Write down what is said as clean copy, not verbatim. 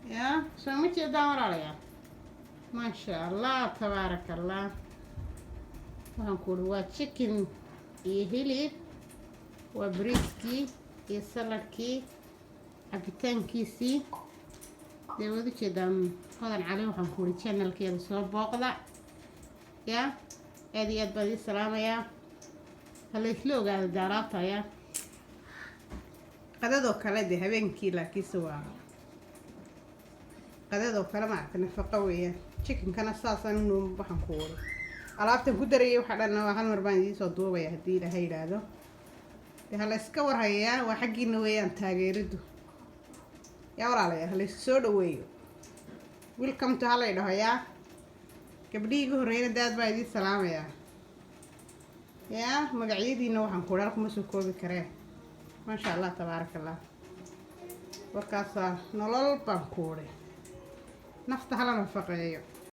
يا سويتي دور عليها ما شاء الله تبارك الله وهنقول وتشيكن هيلي وبريسكي سلطكي cabitaankiisii dee wada jeedaan hodan cali waxaan ku wari channelkeeda soo booqda yaa aad iyo aad baan idin salaamayaa hala isla ogaada daaraabta yaa qadadoo kale dee habeenkii laakiinse waa qadadoo kale maaragta nafaqo weeyaan chickenkana saasaan inuu waxaan ku wari alaabtan ku darayay waxaa dhan waa hal mar baan idiin soo duubaya haddii ilaahay yidhaahdo dee hala iska warhayaa waa xaggiina weeyaan taageeridu yaa walaalayaa hala isu soo dhaweeyo welcome to halay dhaho yaa gabdhihii igu horreyna daad baa idiin salaamayaa yaa magacyadiina waxaan ku dhaal kuma soo koobi kareen maasha allah tabaaraka allah warkaasaa nolol baan ku udhay nafta hala nafaqeeyo